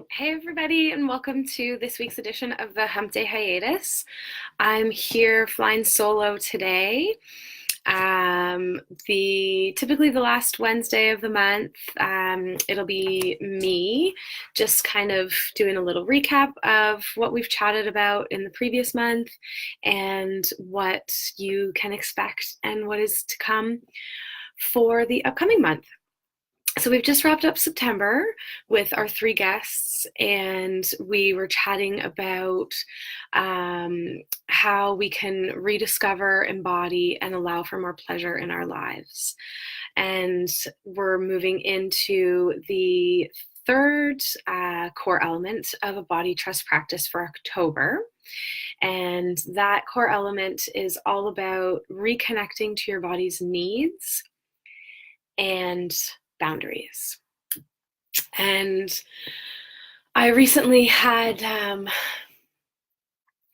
Hey everybody, and welcome to this week's edition of the Hump Day Hiatus. I'm here flying solo today. Typically the last Wednesday of the month, it'll be me just kind of doing a little recap of what we've chatted about in the previous month and what you can expect and what is to come for the upcoming month. So we've just wrapped up September with our three guests, and we were chatting about how we can rediscover, embody, and allow for more pleasure in our lives. And we're moving into the third core element of a body trust practice for October. And that core element is all about reconnecting to your body's needs and boundaries. And I recently had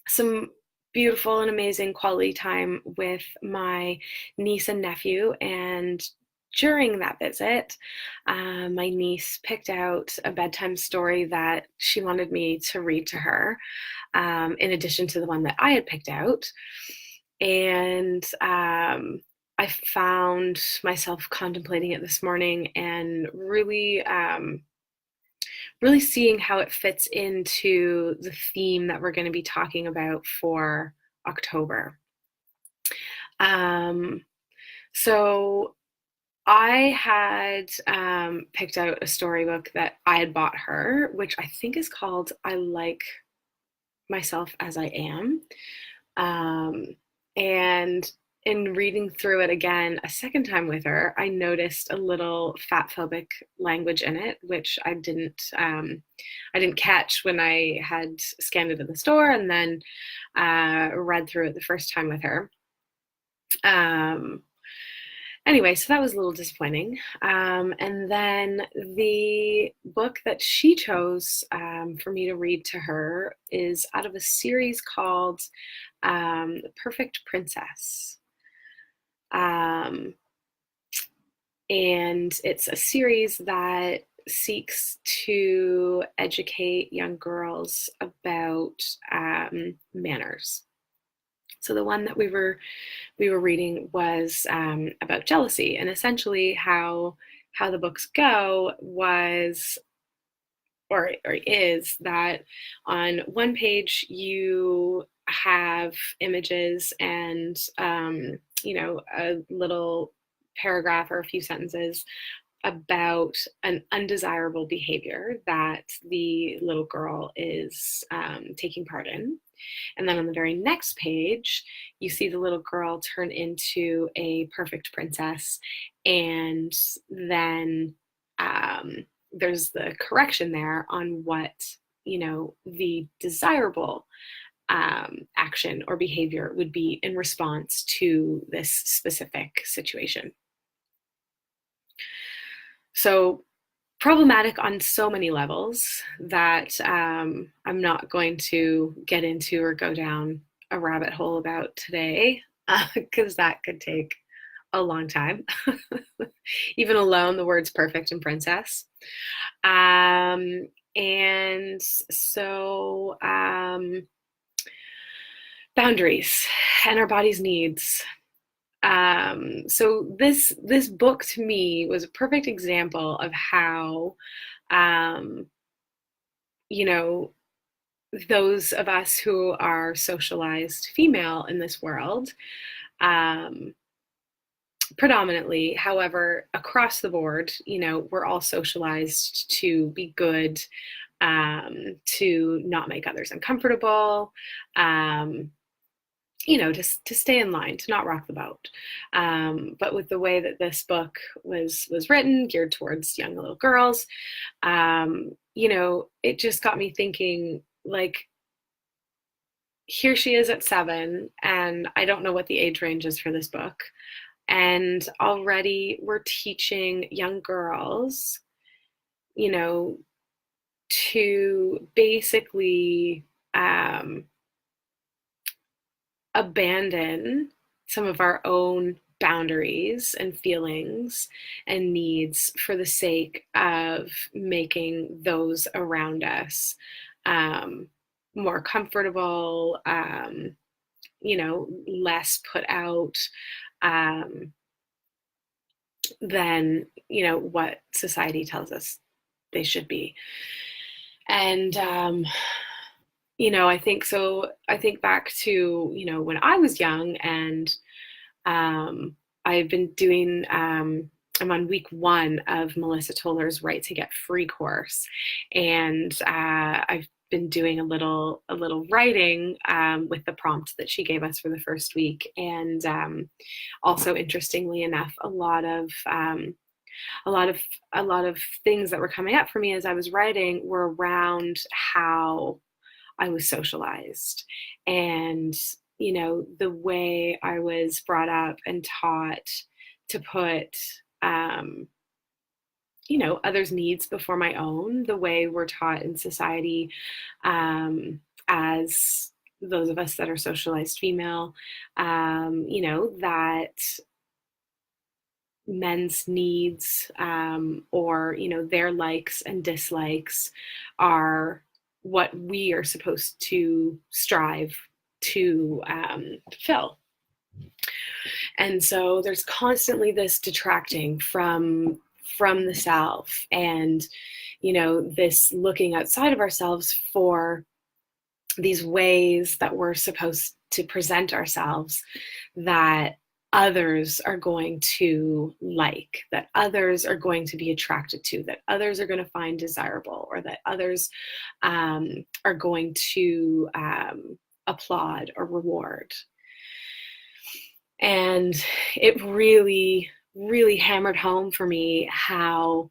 some beautiful and amazing quality time with my niece and nephew. And during that visit, my niece picked out a bedtime story that she wanted me to read to her, in addition to the one that I had picked out. And I found myself contemplating it this morning and really seeing how it fits into the theme that we're going to be talking about for October. So I had picked out a storybook that I had bought her, which I think is called I Like Myself as I Am. And in reading through it again a second time with her, I noticed a little fat phobic language in it, which I didn't catch when I had scanned it in the store, and then read through it the first time with her. Um, Anyway, so that was a little disappointing. And then the book that she chose for me to read to her is out of a series called The Perfect Princess. Um, and it's a series that seeks to educate young girls about manners. So the one that we were reading was about jealousy, and essentially how the books go was or is that on one page you have images and a little paragraph or a few sentences about an undesirable behavior that the little girl is taking part in. And then on the very next page, you see the little girl turn into a perfect princess. And then there's the correction there on what, the desirable action or behavior would be in response to this specific situation. So problematic on so many levels that I'm not going to get into or go down a rabbit hole about today, because that could take a long time. Even alone, the words perfect and princess. And so boundaries and our body's needs. So this book to me was a perfect example of how, um, you know, those of us who are socialized female in this world, um, predominantly, however, across the board, we're all socialized to be good, to not make others uncomfortable, um, to stay in line, to not rock the boat. But with the way that this book was written, geared towards young little girls, it just got me thinking, like, here she is at 7, and I don't know what the age range is for this book. And already we're teaching young girls, to basically abandon some of our own boundaries and feelings and needs for the sake of making those around us um, more comfortable, less put out um, than, what society tells us they should be. And, I think so. I think back to, when I was young, and I've been doing, I'm on week 1 of Melissa Toller's Right to Get Free course. And I've been doing a little writing with the prompt that she gave us for the first week. And also, interestingly enough, a lot of a lot of things that were coming up for me as I was writing were around how I was socialized, and the way I was brought up and taught to put others' needs before my own, the way we're taught in society, as those of us that are socialized female, that men's needs, or their likes and dislikes are what we are supposed to strive to fill. And so there's constantly this detracting from the self, and this looking outside of ourselves for these ways that we're supposed to present ourselves that others are going to like, that others are going to be attracted to, that others are going to find desirable, or that others are going to applaud or reward. And it really, really hammered home for me how,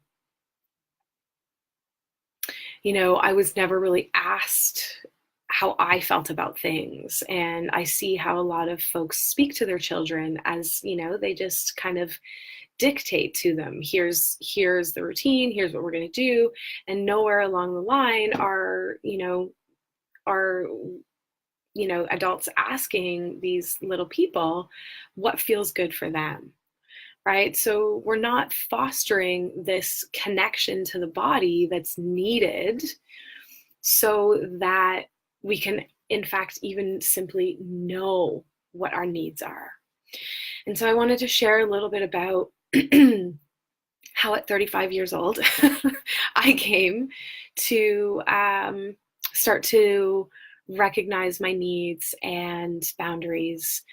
I was never really asked how I felt about things. And I see how a lot of folks speak to their children as, they just kind of dictate to them, here's the routine, here's what we're going to do. And nowhere along the line are adults asking these little people what feels good for them. Right? So we're not fostering this connection to the body that's needed so that we can, in fact, even simply know what our needs are. And so I wanted to share a little bit about how at 35 years old, I came to start to recognize my needs and boundaries,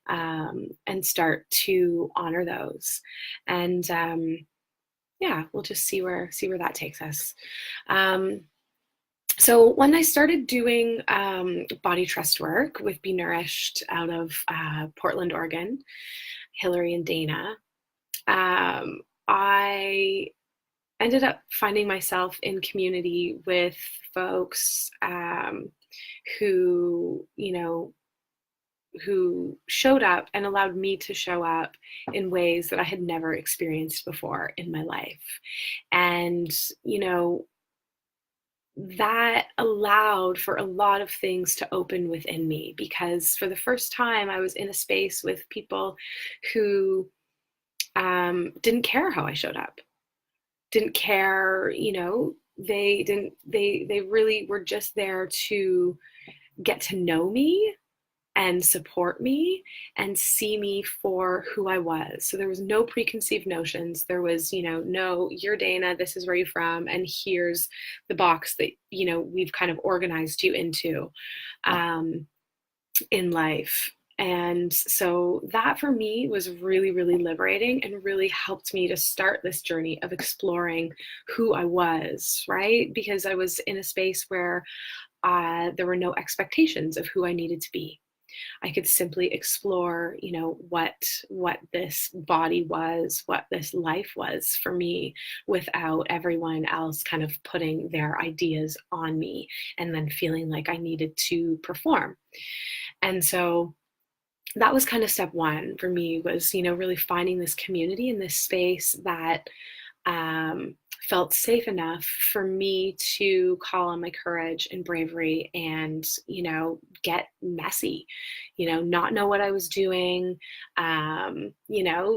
and start to honor those. And we'll just see where that takes us. So when I started doing body trust work with Be Nourished out of Portland, Oregon, Hillary and Dana, I ended up finding myself in community with folks who showed up and allowed me to show up in ways that I had never experienced before in my life. And, that allowed for a lot of things to open within me, because for the first time I was in a space with people who didn't care how I showed up, didn't care, they really were just there to get to know me and support me and see me for who I was. So there was no preconceived notions. There was, no, you're Dana, this is where you're from, and here's the box that, we've kind of organized you into in life. And so that for me was really, really liberating and really helped me to start this journey of exploring who I was, right? Because I was in a space where there were no expectations of who I needed to be. I could simply explore, what this body was, what this life was for me, without everyone else kind of putting their ideas on me and then feeling like I needed to perform. And so that was kind of step one for me, was, really finding this community in this space that felt safe enough for me to call on my courage and bravery and, get messy, not know what I was doing,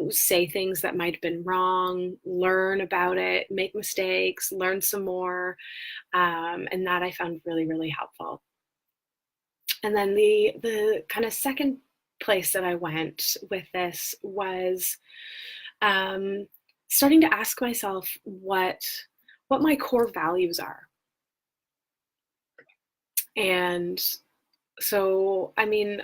say things that might have been wrong, learn about it, make mistakes, learn some more. And that I found really, really helpful. And then the kind of second place that I went with this was starting to ask myself what my core values are. And so, I mean,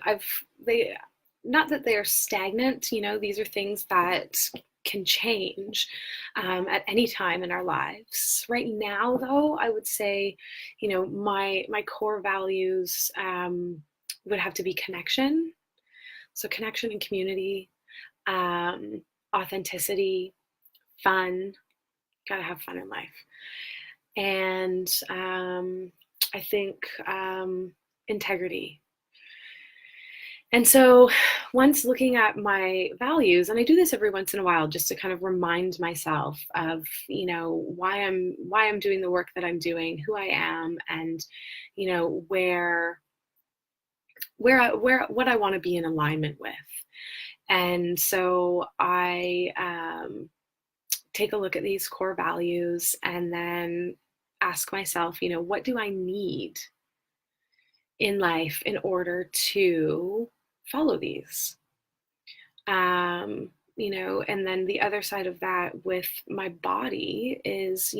they, not that they're stagnant, these are things that can change at any time in our lives. Right now, though, I would say, my core values would have to be connection. So connection and community, authenticity, fun. Gotta have fun in life. And I think integrity. And so once looking at my values, and I do this every once in a while just to kind of remind myself of, why I'm doing the work that I'm doing, who I am, and, where what I want to be in alignment with. And so I take a look at these core values and then ask myself, what do I need in life in order to follow these? And then the other side of that with my body is,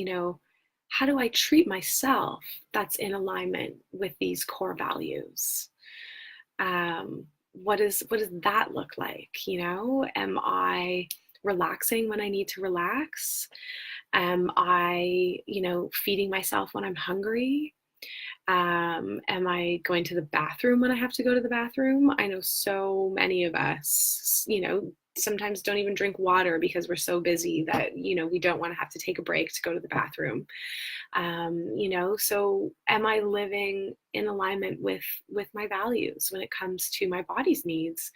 how do I treat myself that's in alignment with these core values? What does that look like? Am I relaxing when I need to relax? Am I, feeding myself when I'm hungry? Am I going to the bathroom when I have to go to the bathroom? I know so many of us, sometimes don't even drink water because we're so busy that, we don't want to have to take a break to go to the bathroom. So am I living in alignment with my values when it comes to my body's needs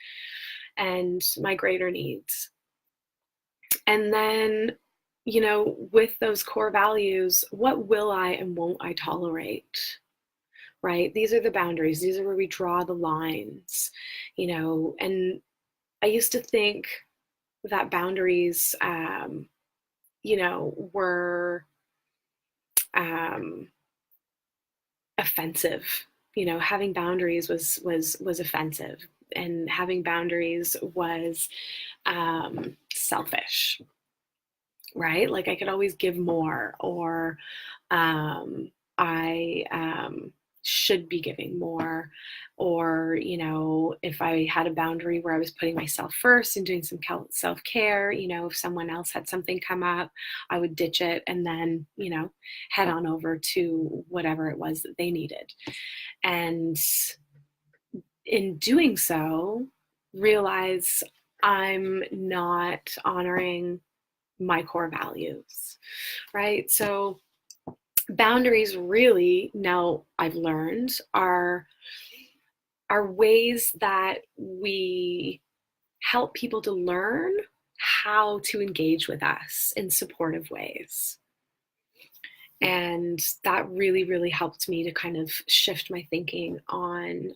and my greater needs? And then, with those core values, what will I and won't I tolerate? Right? These are the boundaries. These are where we draw the lines, and I used to think that boundaries, were offensive. Having boundaries was offensive, and having boundaries was selfish, right? Like I could always give more, or I should be giving more, or if I had a boundary where I was putting myself first and doing some self-care, if someone else had something come up, I would ditch it and then head on over to whatever it was that they needed. And in doing so, realize I'm not honoring my core values, right? So boundaries really, now I've learned, are ways that we help people to learn how to engage with us in supportive ways. And that really, really helped me to kind of shift my thinking on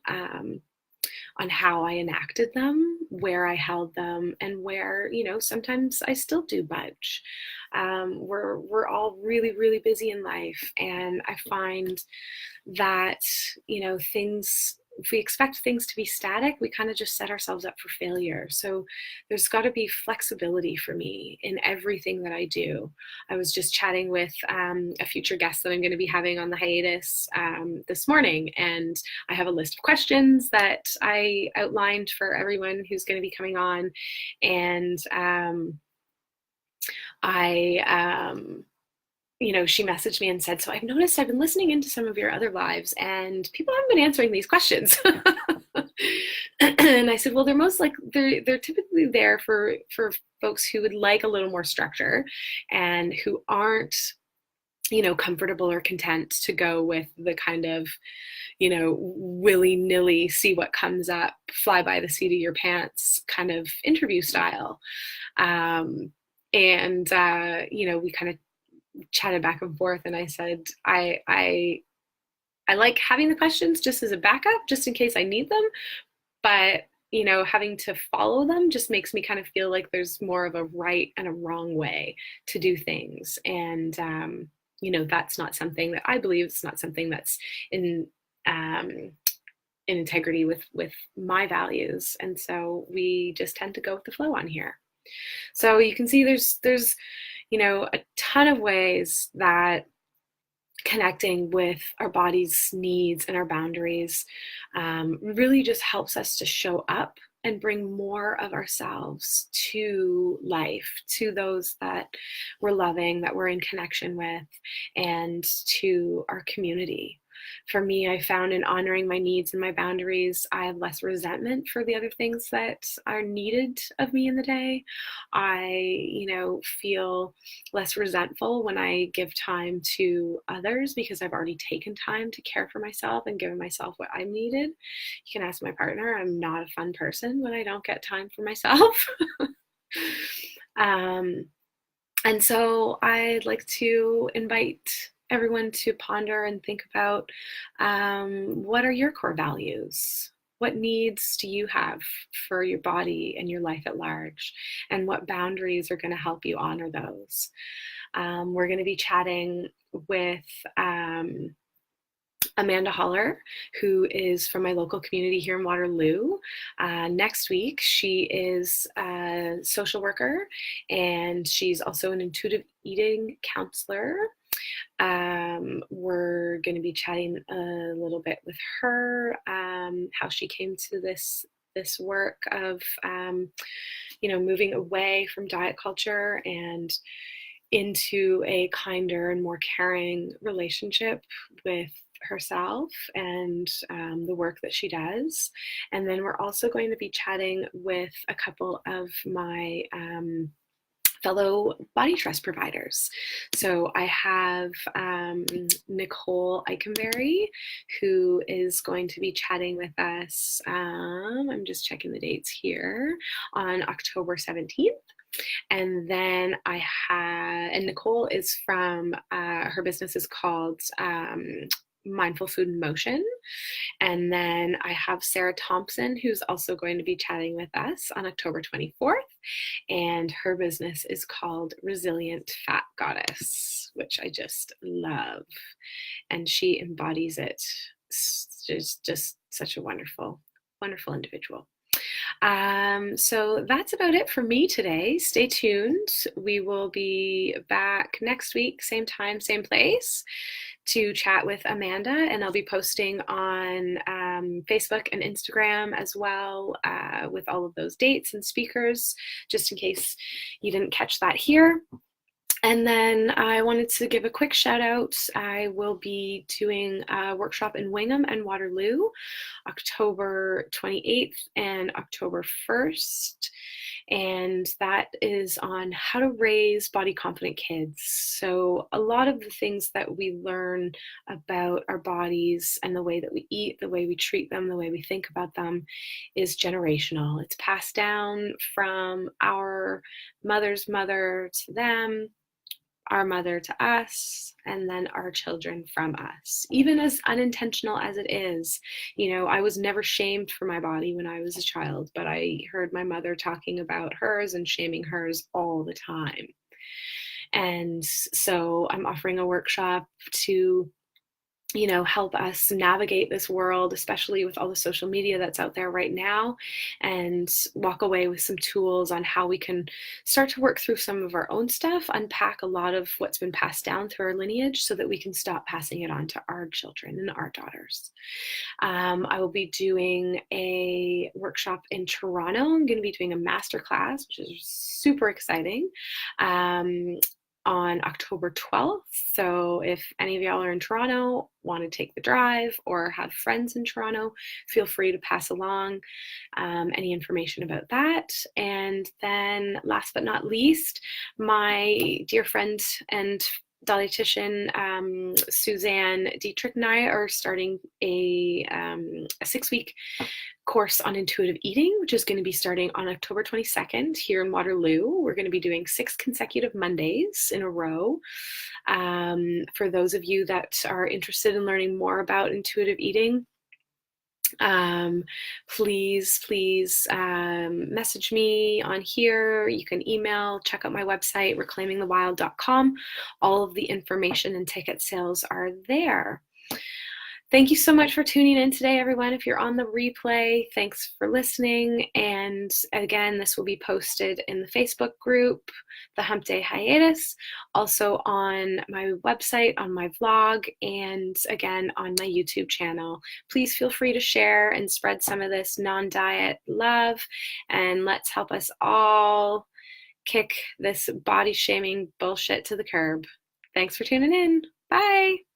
how I enacted them, where I held them, and where, sometimes I still do budge. We're all really, really busy in life. And I find that, if we expect things to be static, we kind of just set ourselves up for failure. So there's got to be flexibility for me in everything that I do. I was just chatting with a future guest that I'm going to be having on the hiatus this morning, and I have a list of questions that I outlined for everyone who's going to be coming on, and she messaged me and said, so I've noticed I've been listening into some of your other lives and people haven't been answering these questions. And I said, well, they're typically there for folks who would like a little more structure and who aren't, comfortable or content to go with the kind of, willy-nilly, see what comes up, fly by the seat of your pants kind of interview style. And, we kind of chatted back and forth, and I said, I like having the questions just as a backup, just in case I need them. But, having to follow them just makes me kind of feel like there's more of a right and a wrong way to do things. And, that's not something that I believe. It's not something that's um, in integrity with my values. And so we just tend to go with the flow on here. So you can see there's a ton of ways that connecting with our body's needs and our boundaries really just helps us to show up and bring more of ourselves to life, to those that we're loving, that we're in connection with, and to our community. For me, I found in honoring my needs and my boundaries, I have less resentment for the other things that are needed of me in the day. I, feel less resentful when I give time to others because I've already taken time to care for myself and given myself what I needed. You can ask my partner, I'm not a fun person when I don't get time for myself. And so I'd like to invite everyone to ponder and think about what are your core values? What needs do you have for your body and your life at large? And what boundaries are going to help you honor those? We're going to be chatting with Amanda Holler, who is from my local community here in Waterloo. Next week, she is a social worker, and she's also an intuitive eating counselor. We're going to be chatting a little bit with her, how she came to this work of, moving away from diet culture and into a kinder and more caring relationship with herself and the work that she does. And then we're also going to be chatting with a couple of my fellow body trust providers. So I have Nicole Eikenberry, who is going to be chatting with us, I'm just checking the dates here, on October 17th. And then and Nicole is from, her business is called Mindful Food in Motion. And then I have Sarah Thompson, who's also going to be chatting with us on October 24th. And her business is called Resilient Fat Goddess, which I just love. And she embodies it. She's just such a wonderful, wonderful individual. So that's about it for me today. Stay tuned. We will be back next week, same time, same place, to chat with Amanda, and I'll be posting on Facebook and Instagram as well, with all of those dates and speakers, just in case you didn't catch that here. And then I wanted to give a quick shout out. I will be doing a workshop in Wingham and Waterloo, October 28th and October 1st. And that is on how to raise body confident kids. So a lot of the things that we learn about our bodies and the way that we eat, the way we treat them, the way we think about them is generational. It's passed down from our mother's mother to them, our mother to us, and then our children from us. Even as unintentional as it is, I was never shamed for my body when I was a child, but I heard my mother talking about hers and shaming hers all the time. And so I'm offering a workshop to help us navigate this world, especially with all the social media that's out there right now, and walk away with some tools on how we can start to work through some of our own stuff, unpack a lot of what's been passed down through our lineage so that we can stop passing it on to our children and our daughters. I will be doing a workshop in Toronto. I'm going to be doing a masterclass, which is super exciting, on October 12th. So if any of y'all are in Toronto, want to take the drive, or have friends in Toronto, feel free to pass along any information about that. And then last but not least, my dear friend and dietitian Suzanne Dietrich and I are starting a 6-week course on intuitive eating, which is going to be starting on October 22nd here in Waterloo. We're going to be doing 6 consecutive Mondays in a row. For those of you that are interested in learning more about intuitive eating, please message me on here. You can email, check out my website, reclaimingthewild.com. All of the information and ticket sales are there. Thank you so much for tuning in today, everyone. If you're on the replay, thanks for listening. And again, this will be posted in the Facebook group, The Hump Day Hiatus, also on my website, on my vlog, and again, on my YouTube channel. Please feel free to share and spread some of this non-diet love, and let's help us all kick this body shaming bullshit to the curb. Thanks for tuning in. Bye.